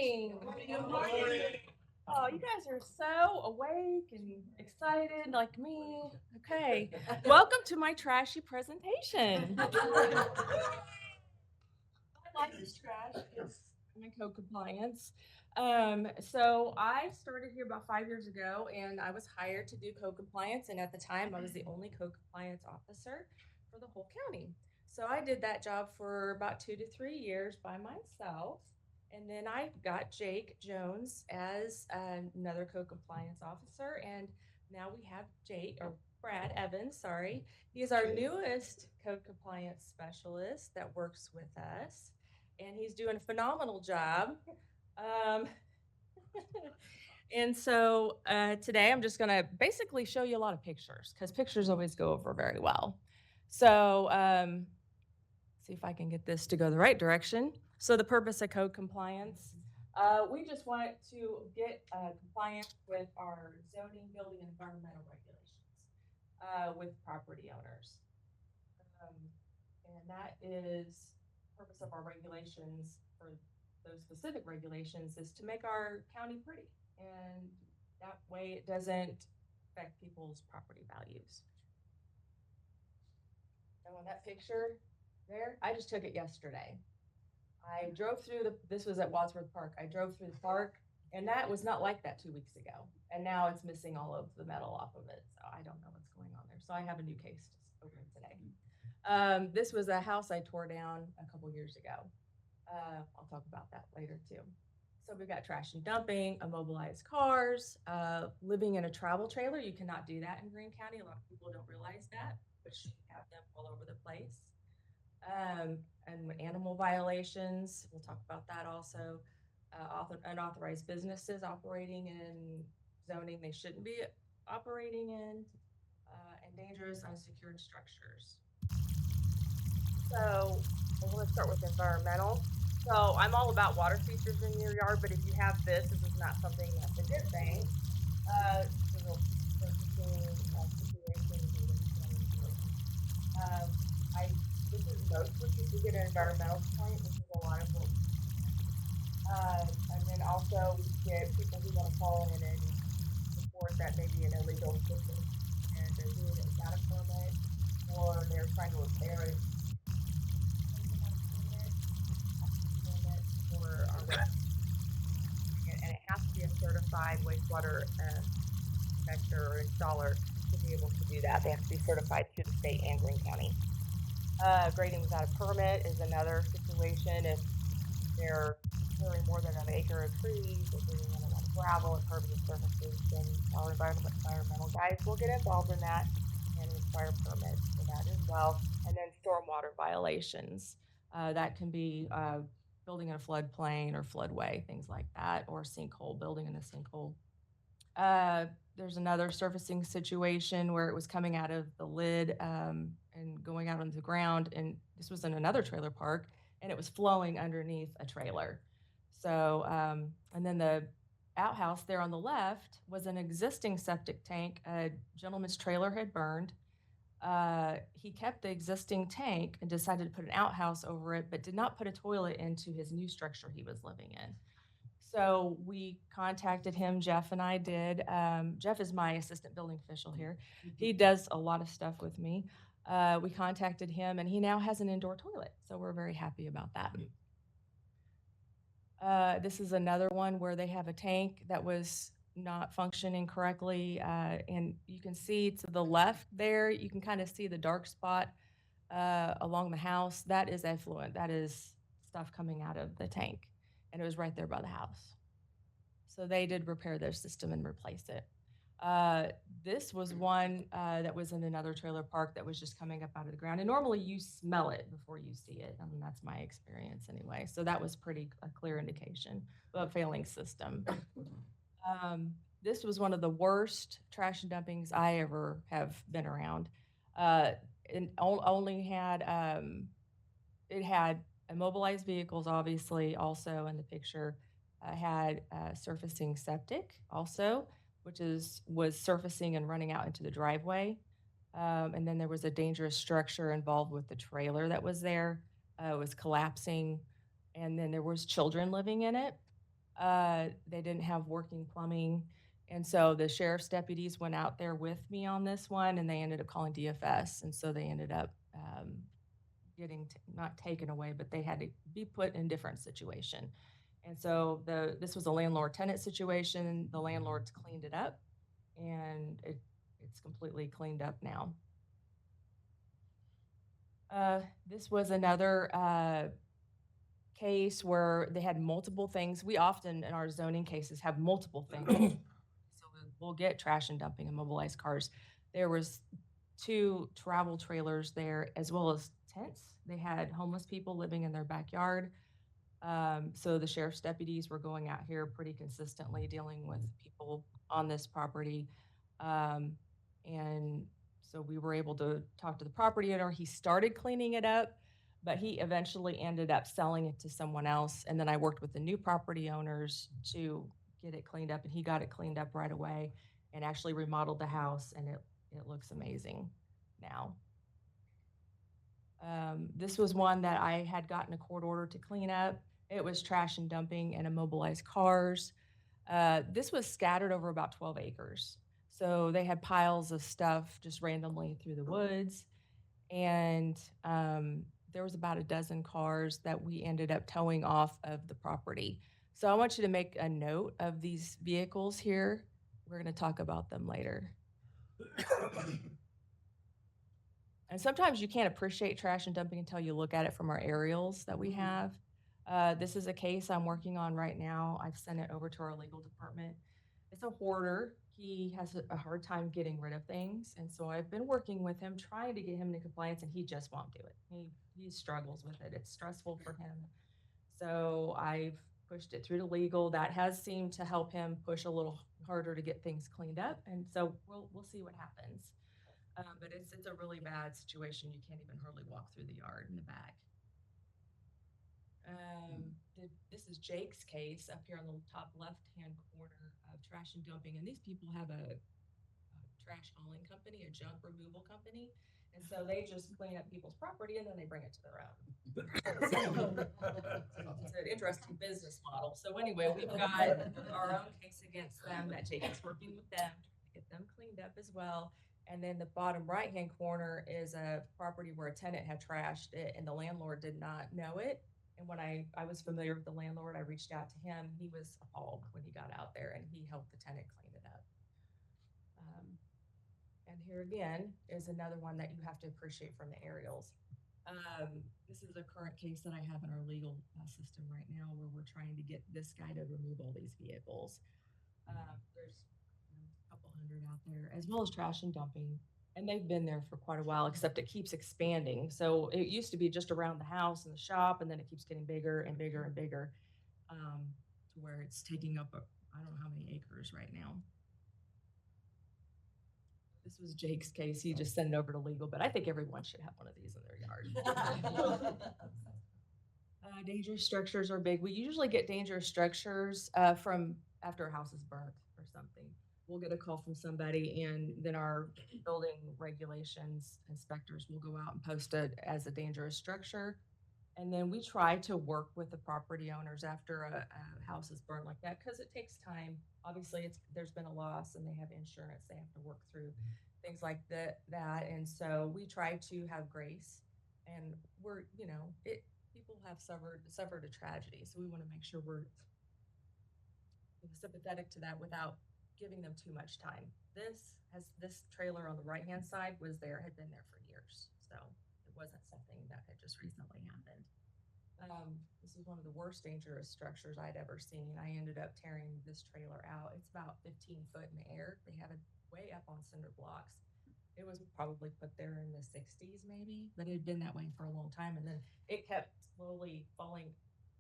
morning. Oh, you guys are so awake and excited like me. Okay. Welcome to my trashy presentation. My life is trash. I'm in code compliance. So I started here about 5 years ago and I was hired to do code compliance. And at the time, I was the only code compliance officer for the whole county. So I did that job for about 2 to 3 years by myself. And then I got Jake Jones as another code compliance officer. And now we have Jake or Brad Evans, sorry. He's our newest code compliance specialist that works with us. And he's doing a phenomenal job. Um, and so today I'm just going to basically show you a lot of pictures because pictures always go over very well. So see if I can get this to go the right direction. So the purpose of code compliance, we just want to get compliance with our zoning, building, and environmental regulations with property owners. And that is purpose of our regulations for those specific regulations is to make our county pretty. And that way it doesn't affect people's property values. So on that picture there, I just took it yesterday. I drove through this was at Wadsworth Park. I drove through the park and that was not like that 2 weeks ago. And now it's missing all of the metal off of it. So I don't know what's going on there. So I have a new case to open today. This was a house I tore down a couple years ago. I'll talk about that later too. So we've got trash and dumping, immobilized cars, living in a travel trailer. You cannot do that in Greene County. A lot of people don't realize that, but you have them all over the place. And animal violations, we'll talk about that also. Unauthorized businesses operating in zoning they shouldn't be operating in, and dangerous unsecured structures. So I'm going to start with environmental. So I'm all about water features in your yard, but if you have this is not something that's a good thing. This is mostly if you get an environmental complaint, this is a lot of what and then also we get people who want to call in and report that maybe an illegal system and they're doing it without a permit or they're trying to repair it or and it has to be a certified wastewater inspector or installer to be able to do that. They have to be certified through the state and Greene County. Grading without a permit is another situation. If they're clearing more than an acre of trees or bringing in a lot of gravel and pervious surfaces, then our environmental guys will get involved in that and require permits for that as well. And then stormwater violations. That can be building in a floodplain or floodway, things like that, or sinkhole, building in a sinkhole. There's another surfacing situation where it was coming out of the lid and going out onto the ground. And this was in another trailer park and it was flowing underneath a trailer. So, and then the outhouse there on the left was an existing septic tank. A gentleman's trailer had burned. He kept the existing tank and decided to put an outhouse over it, but did not put a toilet into his new structure he was living in. So we contacted him, Jeff and I did. Jeff is my assistant building official here. He does a lot of stuff with me. We contacted him and he now has an indoor toilet. So we're very happy about that. This is another one where they have a tank that was not functioning correctly. And you can see to the left there, you can kind of see the dark spot along the house. That is effluent. That is stuff coming out of the tank. And it was right there by the house. So they did repair their system and replace it. This was one that was in another trailer park that was just coming up out of the ground. And normally you smell it before you see it. I mean, that's my experience anyway. So that was a clear indication of a failing system. This was one of the worst trash and dumpings I ever have been around. It only had, it had immobilized vehicles, obviously, also in the picture. Had surfacing septic also, which was surfacing and running out into the driveway. And then there was a dangerous structure involved with the trailer that was there. It was collapsing. And then there was children living in it. They didn't have working plumbing, and so the sheriff's deputies went out there with me on this one, and they ended up calling DFS, and so they ended up, getting t not taken away, but they had to be put in different situation. And so this was a landlord-tenant situation, the landlords cleaned it up, and it's completely cleaned up now. This was another, case where they had multiple things. We often, in our zoning cases, have multiple things. So we'll get trash and dumping and mobilized cars. There was 2 travel trailers there as well as tents. They had homeless people living in their backyard. So the sheriff's deputies were going out here pretty consistently dealing with people on this property. Um, and so we were able to talk to the property owner. He started cleaning it up, but he eventually ended up selling it to someone else. And then I worked with the new property owners to get it cleaned up, and he got it cleaned up right away and actually remodeled the house, and it looks amazing now. This was one that I had gotten a court order to clean up. It was trash and dumping and immobilized cars. This was scattered over about 12 acres. So they had piles of stuff just randomly through the woods. And there was about a dozen cars that we ended up towing off of the property. So I want you to make a note of these vehicles here. We're going to talk about them later. And sometimes you can't appreciate trash and dumping until you look at it from our aerials that we have. This is a case I'm working on right now. I've sent it over to our legal department. It's a hoarder. He has a hard time getting rid of things. And so I've been working with him, trying to get him into compliance, and he just won't do it. He struggles with it. It's stressful for him. So I've pushed it through to legal. That has seemed to help him push a little harder to get things cleaned up. And so we'll see what happens. But it's a really bad situation. You can't even hardly walk through the yard in the back. This is Jake's case up here on the top left-hand corner of trash and dumping, and these people have a trash hauling company, a junk removal company, and so they just clean up people's property and then they bring it to their own. So it's an interesting business model. So anyway, we've got our own case against them that Jake is working with them to get them cleaned up as well. And then the bottom right-hand corner is a property where a tenant had trashed it and the landlord did not know it. And when I was familiar with the landlord, I reached out to him. He was appalled when he got out there and he helped the tenant clean it up. And here again is another one that you have to appreciate from the aerials. This is a current case that I have in our legal system right now where we're trying to get this guy to remove all these vehicles. There's a couple hundred out there, as well as trash and dumping. And they've been there for quite a while, except it keeps expanding. So it used to be just around the house and the shop, and then it keeps getting bigger and bigger and bigger, to where it's taking up I don't know how many acres right now. This was Jake's case. He just sent it over to legal, but I think everyone should have one of these in their yard. Dangerous structures are big. We usually get dangerous structures from after a house is burnt or something. We'll get a call from somebody, and then our building regulations inspectors will go out and post it as a dangerous structure. And then we try to work with the property owners after a house is burned like that because it takes time. Obviously, there's been a loss, and they have insurance. They have to work through things like that. And so we try to have grace, and we're it people have suffered a tragedy, so we want to make sure we're sympathetic to that without giving them too much time. This trailer on the right hand side had been there for years, so it wasn't something that had just recently happened. This is one of the worst dangerous structures I'd ever seen. I ended up tearing this trailer out. It's about 15 foot in the air. They have it way up on cinder blocks. It was probably put there in the 60s maybe, but it had been that way for a long time. And then it kept slowly falling,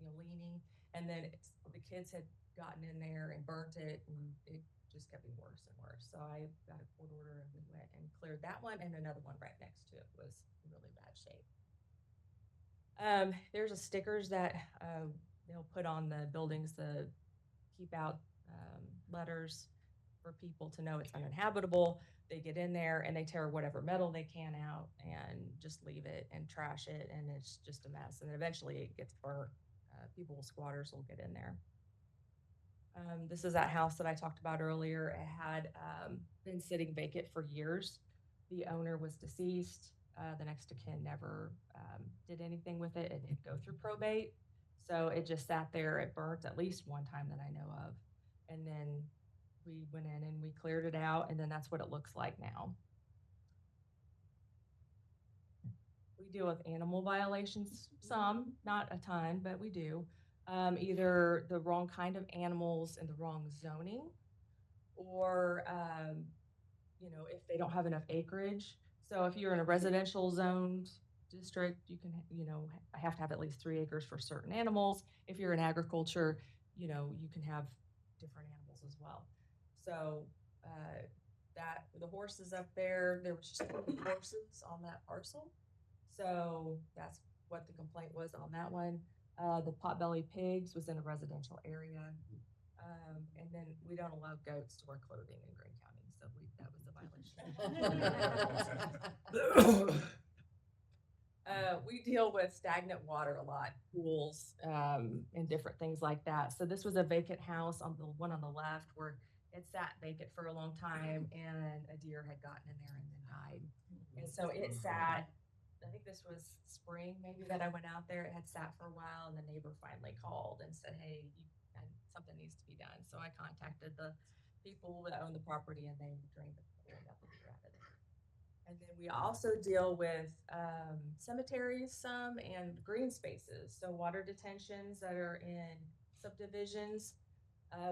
leaning. And then the kids had gotten in there and burnt it, and it just kept getting worse and worse. So I got a court order, and we went and cleared that one, and another one right next to it was in really bad shape. There's a stickers that they'll put on the buildings to keep out letters for people to know it's uninhabitable. They get in there and they tear whatever metal they can out and just leave it and trash it, and it's just a mess. And then eventually it gets burnt. Squatters will get in there. This is that house that I talked about earlier. It had been sitting vacant for years. The owner was deceased. The next of kin never did anything with it. It didn't go through probate. So it just sat there. It burnt at least one time that I know of. And then we went in and we cleared it out. And then that's what it looks like now. We deal with animal violations, some, not a ton, but we do. Either the wrong kind of animals and the wrong zoning, or if they don't have enough acreage. So if you're in a residential zoned district, you can, have to have at least 3 acres for certain animals. If you're in agriculture, you can have different animals as well. So that the horses up there was just horses on that parcel. So that's what the complaint was on that one. The potbelly pigs was in a residential area. And then we don't allow goats to wear clothing in Greene County, so that was a violation. We deal with stagnant water a lot, pools, and different things like that. So this was a vacant house on the one on the left where it sat vacant for a long time, and a deer had gotten in there and then died. And so it sat, I think this was spring maybe that I went out there. It had sat for a while, and the neighbor finally called and said, "Hey, something needs to be done." So I contacted the people that own the property, and they drained the pool and got the deer out of there. And then we also deal with cemeteries, some, and green spaces. So water detentions that are in subdivisions,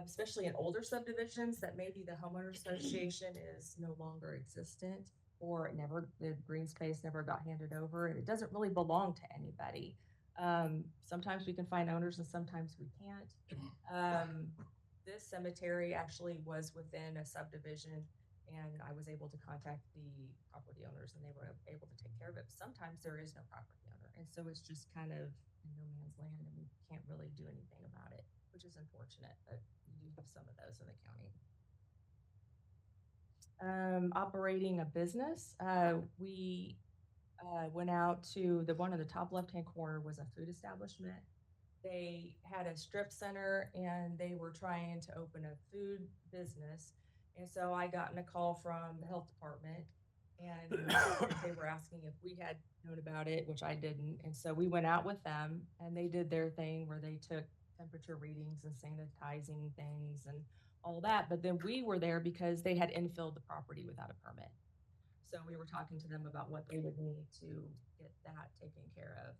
especially in older subdivisions that maybe the homeowner association is no longer existent, or the green space never got handed over, and it doesn't really belong to anybody. Sometimes we can find owners and sometimes we can't. This cemetery actually was within a subdivision, and I was able to contact the property owners and they were able to take care of it. But sometimes there is no property owner, and so it's just kind of in no man's land, and we can't really do anything about it, which is unfortunate, but we do have some of those in the county. Operating a business, we went out to the one in the top left-hand corner was a food establishment. They had a strip center and they were trying to open a food business. And so I got a call from the health department, and they were asking if we had known about it, which I didn't. And so we went out with them and they did their thing where they took temperature readings and sanitizing things and all that. But then we were there because they had infilled the property without a permit. So we were talking to them about what they would need to get that taken care of.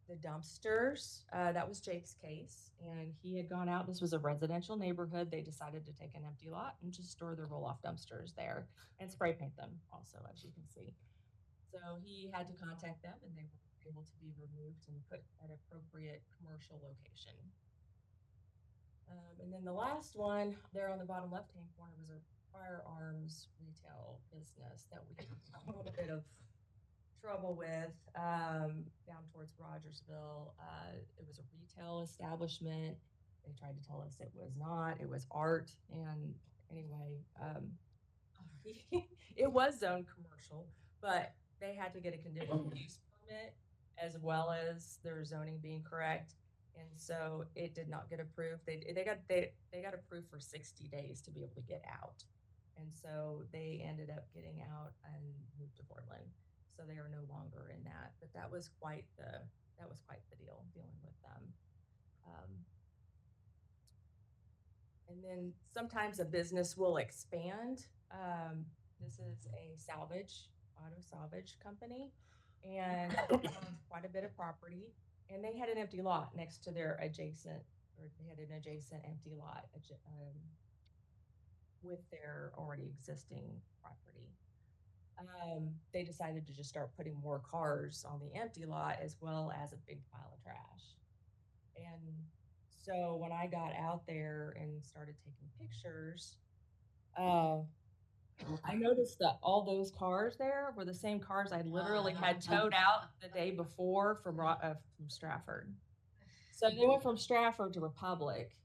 The dumpsters, that was Jake's case, and he had gone out. This was a residential neighborhood. They decided to take an empty lot and just store their roll-off dumpsters there and spray paint them also, as you can see. So he had to contact them, and they were able to be removed and put at appropriate commercial location. And then the last one there on the bottom left-hand corner was a firearms retail business that we had a little bit of trouble with, down towards Rogersville. It was a retail establishment. They tried to tell us it was not, it was art. And anyway, it was zoned commercial, but they had to get a conditional use permit as well as their zoning being correct. And so it did not get approved. They got approved for 60 days to be able to get out. And so they ended up getting out and moved to Portland. So they are no longer in that. But that was quite the deal dealing with them. And then sometimes a business will expand. This is a auto salvage company, and quite a bit of property. And they had an empty lot next to their adjacent, or they had an adjacent empty lot with their already existing property. They decided to just start putting more cars on the empty lot as well as a big pile of trash. And so when I got out there and started taking pictures, I noticed that all those cars there were the same cars I literally had towed out the day before from Stratford. So they went from Stratford to Republic,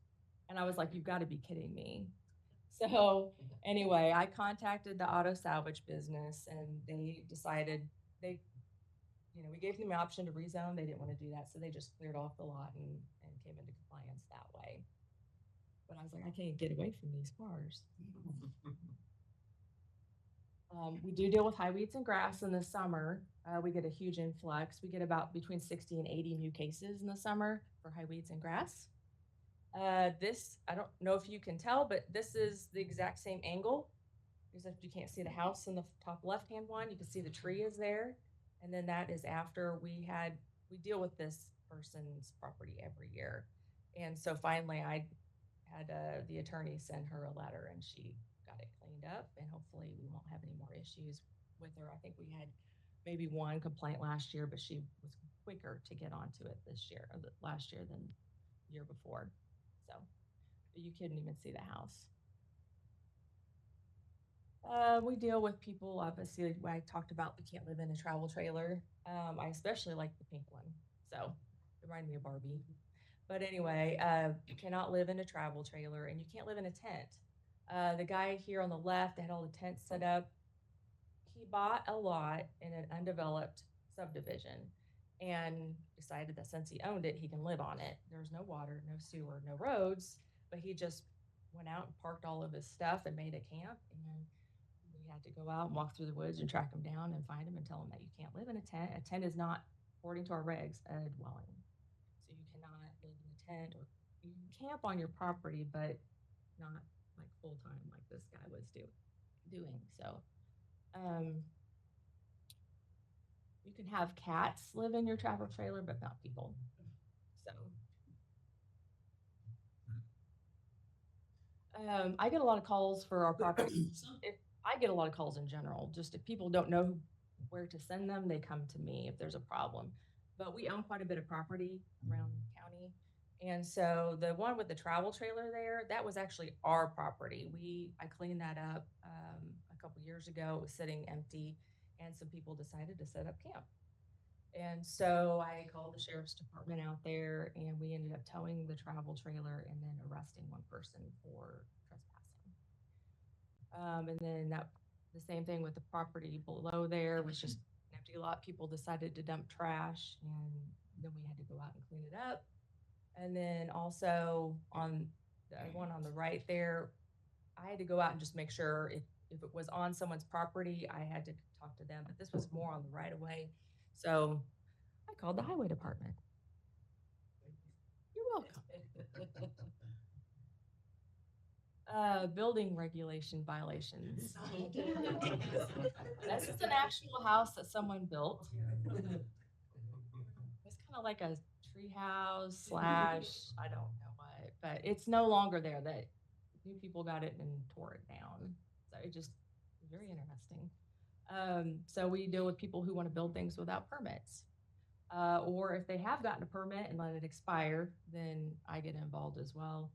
and I was like, "You've got to be kidding me." So anyway, I contacted the auto salvage business, and they decided we gave them the option to rezone. They didn't want to do that, so they just cleared off the lot and came into compliance that way. I was like, I can't get away from these cars. We do deal with high weeds and grass in the summer. We get a huge influx. We get about between 60 and 80 new cases in the summer for high weeds and grass. This, I don't know if you can tell, but this is the exact same angle. Because if you can't see the house in the top left-hand one, you can see the tree is there. And then that is after we deal with this person's property every year. And so finally I had the attorney send her a letter and she got it cleaned up and hopefully we won't have any more issues with her. I think we had maybe one complaint last year, but she was quicker to get onto it this year, or last year than the year before. So, but you couldn't even see the house. We deal with people, obviously, like I talked about, they can't live in a travel trailer. I especially like the pink one. So it reminded me of Barbie. But anyway, you cannot live in a travel trailer and you can't live in a tent. The guy here on the left that had all the tents set up, he bought a lot in an undeveloped subdivision and decided that since he owned it, he can live on it. There's no water, no sewer, no roads, but he just went out and parked all of his stuff and made a camp. And we had to go out and walk through the woods and track him down and find him and tell him that you can't live in a tent. A tent is not, according to our regs, a dwelling. So you cannot live in a tent or you can camp on your property, but not like full time like this guy was doing. So um, you can have cats live in your travel trailer, but not people. So I get a lot of calls for our property. If I get a lot of calls in general, just if people don't know where to send them, they come to me if there's a problem. But we own quite a bit of property around the county. And so the one with the travel trailer there, that was actually our property. I cleaned that up a couple years ago. It was sitting empty, and some people decided to set up camp. And so I called the sheriff's department out there and we ended up towing the travel trailer and then arresting one person for trespassing. And then the same thing with the property below there was just an empty lot. People decided to dump trash and then we had to go out and clean it up. And then also on the one on the right there, I had to go out and just make sure if it was on someone's property, I had to talk to them, but this was more on the right of way. So I called the highway department. You're welcome. Building regulation violations. This is an actual house that someone built. It's kind of like a tree house slash, I don't know what, but it's no longer there. That new people got it and tore it down. So it just very interesting. So we deal with people who want to build things without permits. Or if they have gotten a permit and let it expire, then I get involved as well,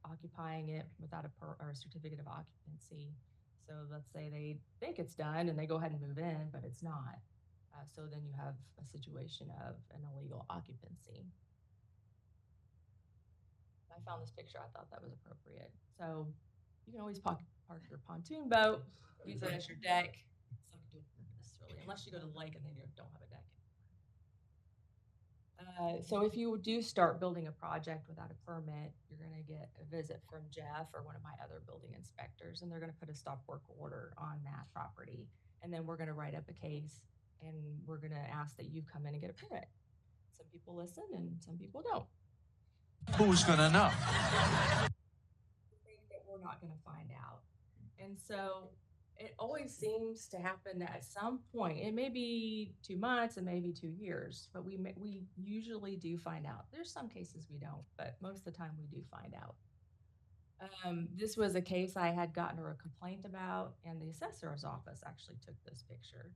occupying it without or a certificate of occupancy. So let's say they think it's done and they go ahead and move in, but it's not. So then you have a situation of an illegal occupancy. I found this picture. I thought that was appropriate. So you can always park your pontoon boat, use it as your deck. It's not doing this really, unless you go to the lake and then you don't have a deck. So if you do start building a project without a permit, you're gonna get a visit from Jeff or one of my other building inspectors, and they're gonna put a stop work order on that property. And then we're gonna write up a case and we're gonna ask that you come in and get a permit. Some people listen and some people don't. Who's gonna know? Think that we're not gonna find out. And so it always seems to happen at some point. It may be 2 months, and maybe 2 years, but we usually do find out. There's some cases we don't, but most of the time we do find out. This was a case I had gotten her a complaint about, and the assessor's office actually took this picture.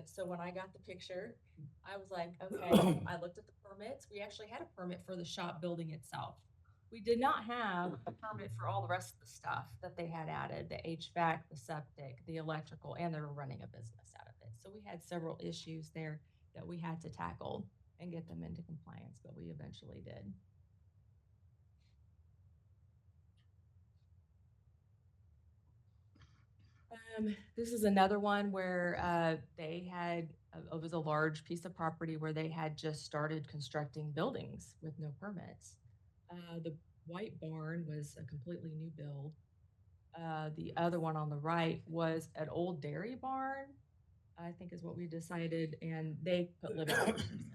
So when I got the picture, I was like, okay, I looked at the permits. We actually had a permit for the shop building itself. We did not have a permit for all the rest of the stuff that they had added, the HVAC, the septic, the electrical, and they were running a business out of it. So we had several issues there that we had to tackle and get them into compliance, but we eventually did. This is another one where it was a large piece of property where they had just started constructing buildings with no permits. The white barn was a completely new build. The other one on the right was an old dairy barn, I think is what we decided, and they put living quarters in it.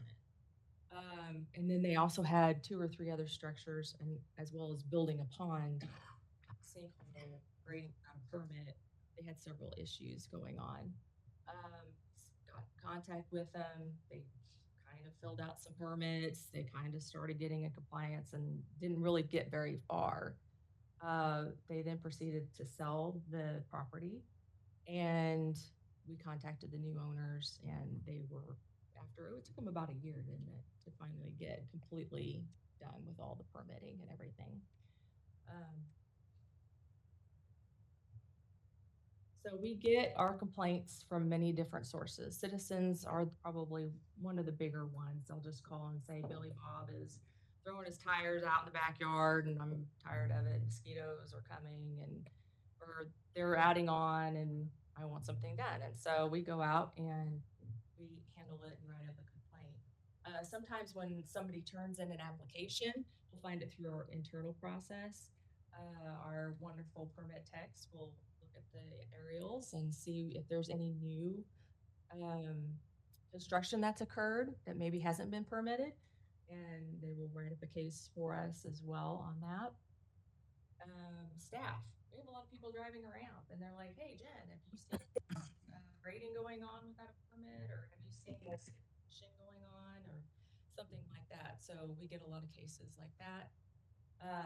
And then they also had 2 or 3 other structures and as well as building a pond, sinkhole, grading without a permit. They had several issues going on. Got in contact with them. They kind of filled out some permits. They kind of started getting in compliance and didn't really get very far. They then proceeded to sell the property, and we contacted the new owners, and they were after it took them about a year, didn't it, to finally get completely done with all the permitting and everything. Um, So we get our complaints from many different sources. Citizens are probably one of the bigger ones. They'll just call and say, Billy Bob is throwing his tires out in the backyard and I'm tired of it. Mosquitoes are coming and, or they're adding on and I want something done. And so we go out and we handle it and write up a complaint. Sometimes when somebody turns in an application, we'll find it through our internal process. Our wonderful permit techs will look at the aerials and see if there's any new um, construction that's occurred that maybe hasn't been permitted, and they will write up a case for us as well on that. Staff, we have a lot of people driving around, and they're like, "Hey, Jen, have you seen grading going on without a permit, or have you seen this construction going on, or something like that?" So we get a lot of cases like that.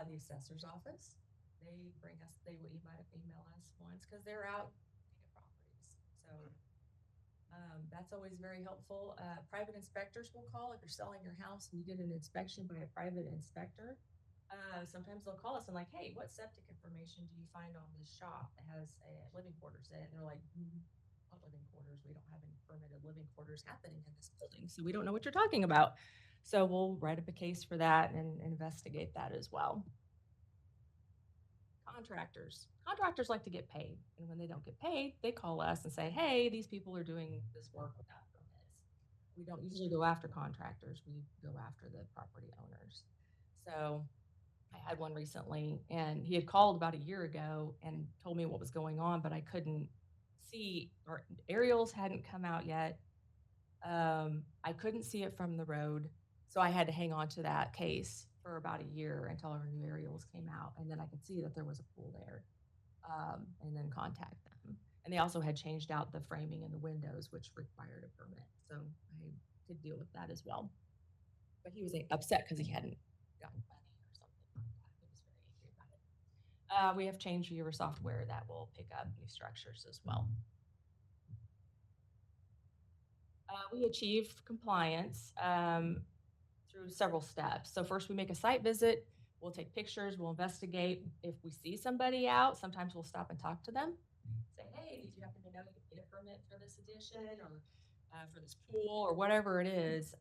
The assessor's office, they will email us once because they're out looking at properties. So that's always very helpful. Private inspectors will call if you're selling your house and you get an inspection by a private inspector. Sometimes they'll call us and like, hey, what septic information do you find on this shop that has a living quarters in it? And they're like, what living quarters? We don't have any permitted living quarters happening in this building, so we don't know what you're talking about. So we'll write up a case for that and investigate that as well. Contractors like to get paid, and when they don't get paid, they call us and say, hey, these people are doing this work without permits. We don't usually go after contractors, we go after the property owners. So I had one recently, and he had called about a year ago and told me what was going on, but I couldn't see, or aerials hadn't come out yet. I couldn't see it from the road, so I had to hang on to that case for about a year until our new aerials came out, and then I could see that there was a pool there, and then contact them. And they also had changed out the framing and the windows, which required a permit, so I could deal with that as well. But he was upset because he hadn't gotten money or something like that. He was very angry about it. We have change viewer software that will pick up new structures as well. We achieve compliance through several steps. So first we make a site visit, we'll take pictures, we'll investigate. If we see somebody out, sometimes we'll stop and talk to them. Say, hey, did you happen to know you could get a permit for this addition or for this pool or whatever it is,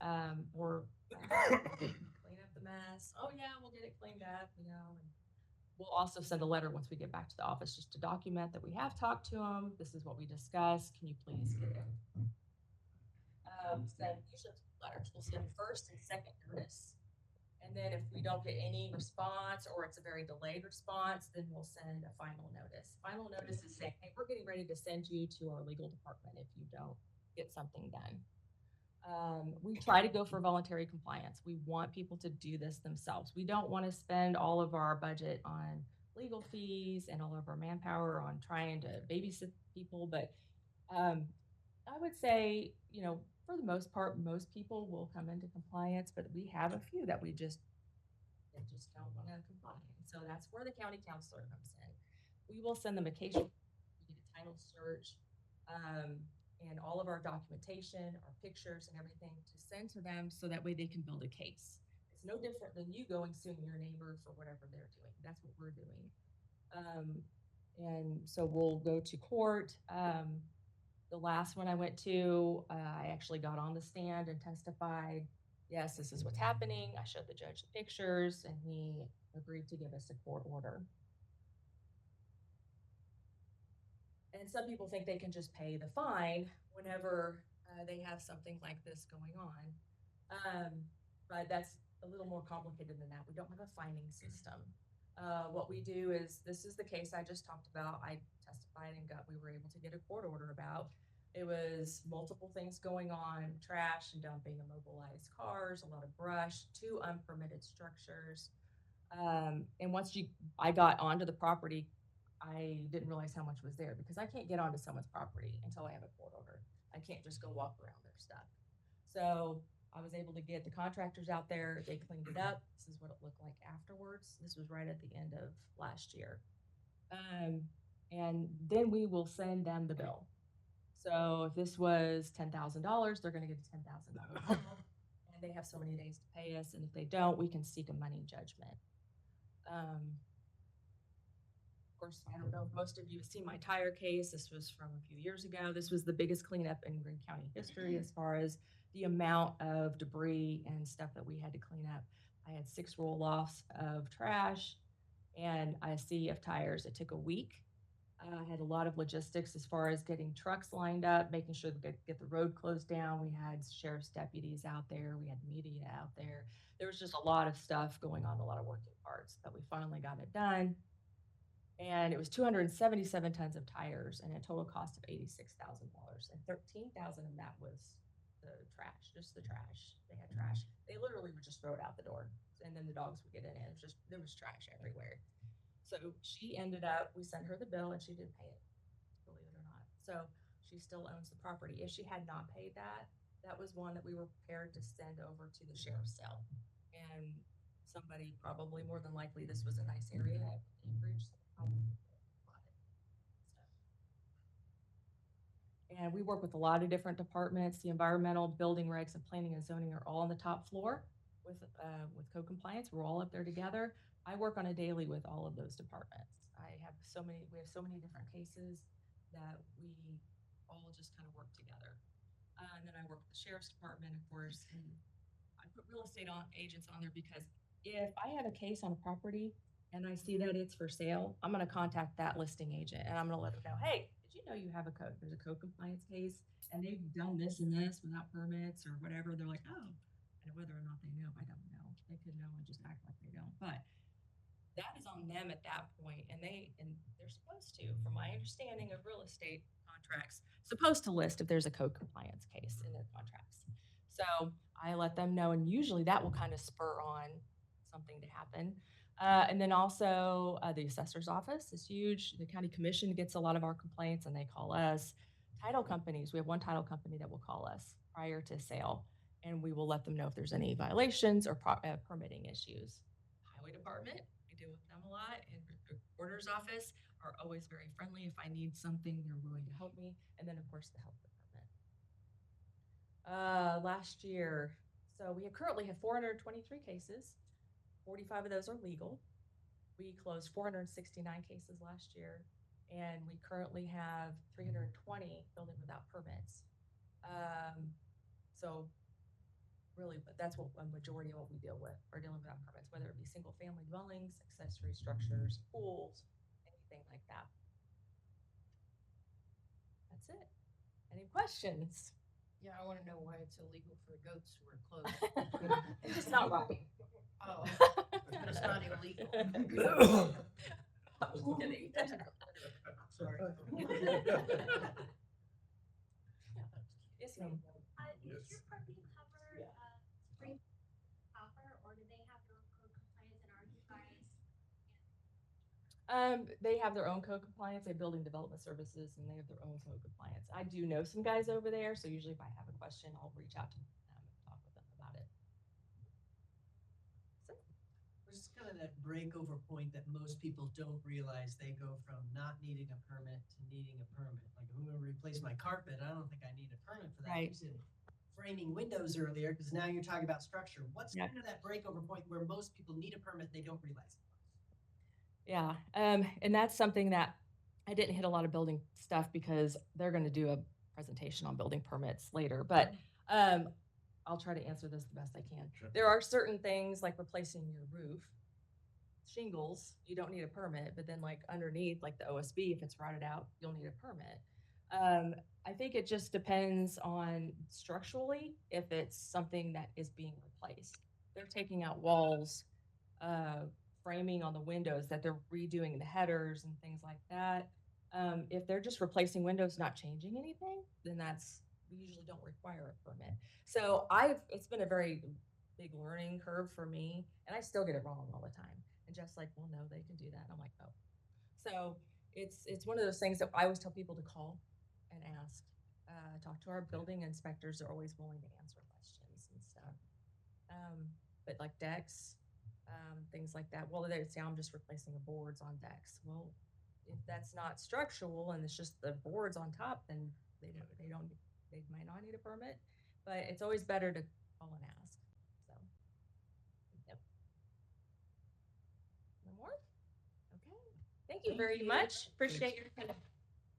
or clean up the mess. Oh yeah, we'll get it cleaned up, you know. And we'll also send a letter once we get back to the office just to document that we have talked to them. This is what we discussed. Can you please get it? Send usually 2 letters. We'll send first and second notice. And then if we don't get any response or it's a very delayed response, then we'll send a final notice. Final notice is saying, hey, we're getting ready to send you to our legal department if you don't get something done. We try to go for voluntary compliance. We want people to do this themselves. We don't want to spend all of our budget on legal fees and all of our manpower on trying to babysit people. But I would say, you know, for the most part, most people will come into compliance, but we have a few that just don't want to comply. So that's where the county counselor comes in. We will send them a case, we get a title search, and all of our documentation, our pictures and everything to send to them so that way they can build a case. It's no different than you going suing your neighbor for whatever they're doing. That's what we're doing. And so we'll go to court. The last one I went to, I actually got on the stand and testified. Yes, this is what's happening. I showed the judge the pictures and he agreed to give us a court order. And some people think they can just pay the fine whenever they have something like this going on. But that's a little more complicated than that. We don't have a fining system. What we do is, this is the case I just talked about. I testified and we were able to get a court order about. It was multiple things going on, trash and dumping, immobilized cars, a lot of brush, 2 unpermitted structures. And I got onto the property, I didn't realize how much was there because I can't get onto someone's property until I have a court order. I can't just go walk around their stuff. So I was able to get the contractors out there. They cleaned it up. This is what it looked like afterwards. This was right at the end of last year. And then we will send them the bill. So if this was $10,000, they're gonna get a $10,000 bill. And they have so many days to pay us, and if they don't, we can seek a money judgment. Of course, I don't know if most of you have seen my tire case. This was from a few years ago. This was the biggest cleanup in Greene County history as far as the amount of debris and stuff that we had to clean up. I had 6 roll-offs of trash and a sea of tires. It took a week. I had a lot of logistics as far as getting trucks lined up, making sure to get the road closed down. We had sheriff's deputies out there. We had media out there. There was just a lot of stuff going on, a lot of working parts, but we finally got it done. And it was 277 tons of tires and a total cost of $86,000. And 13,000 of that was the trash, just the trash. They had trash. They literally would just throw it out the door, and then the dogs would get in it. There was trash everywhere. So we sent her the bill and she didn't pay it, believe it or not. So she still owns the property. If she had not paid that, that was one that we were prepared to send over to the sheriff's cell. And somebody, probably more than likely, this was a nice area at Anchorage, so probably bought it. So. And we work with a lot of different departments. The environmental, building regs, and planning and zoning are all on the top floor with code compliance. We're all up there together. I work on a daily with all of those departments. We have so many different cases that we all just kind of work together. And then I work with the sheriff's department, of course, and I put real estate agents on there because if I have a case on a property and I see that it's for sale, I'm going to contact that listing agent and I'm going to let them know, hey, did you know there's a code compliance case and they've done this and this without permits or whatever. They're like, oh, and whether or not they know, I don't know. They could know and just act like they don't, but that is on them at that point, and they're supposed to, from my understanding of real estate contracts, supposed to list if there's a code compliance case in their contracts. So I let them know, and usually that will kind of spur on something to happen. And then also the assessor's office is huge. The county commission gets a lot of our complaints, and they call us. Title companies, we have one title company that will call us prior to sale, and we will let them know if there's any violations or permitting issues. Highway department, deal with them a lot, and the recorder's office are always very friendly. If I need something, they're willing to help me. And then of course the health department. Last year, so we currently have 423 cases. 45 of those are legal. We closed 469 cases last year, and we currently have 320 building without permits. So really, but that's what a majority of what we deal with are dealing without permits, whether it be single family dwellings, accessory structures, pools, anything like that. That's it. Any questions? Yeah, I wanna know why it's illegal for the goats who are closed. It's not right. Oh, but it's not illegal. I'm just kidding. Sorry. Yes, ma'am. Does your property cover, Yeah. spring copper, or do they have their own code compliance, and are you guys? They have their own code compliance. They have building development services, and they have their own code compliance. I do know some guys over there, so usually if I have a question, I'll reach out to them and talk with them about it. So, Which is kind of that breakover point that most people don't realize. They go from not needing a permit to needing a permit. Like, if I'm gonna replace my carpet, I don't think I need a permit for that. Right. You said framing windows earlier, because now you're talking about structure. What's Yep. kind of that breakover point where most people need a permit, they don't realize it? yeah, and that's something that I didn't hit a lot of building stuff because they're going to do a presentation on building permits later. But I'll try to answer this the best I can. Sure. There are certain things like replacing your roof, shingles, you don't need a permit, but then like underneath, like the OSB, if it's rotted out, you'll need a permit. I think it just depends on structurally if it's something that is being replaced. they're taking out walls, framing on the windows, that they're redoing the headers and things like that. If they're just replacing windows, not changing anything, then we usually don't require a permit. So it's been a very big learning curve for me, and I still get it wrong all the time. And Jeff's like, well, no, they can do that. And I'm like, oh. So it's one of those things that I always tell people to call and ask. Talk to our building inspectors. They're always willing to answer questions and stuff. But like decks, things like that. Well, they say I'm just replacing the boards on decks. Well, if that's not structural and it's just the boards on top, then they might not need a permit. But it's always better to call and ask. So, yep. No more? Okay. Thank you very much. Appreciate your kind of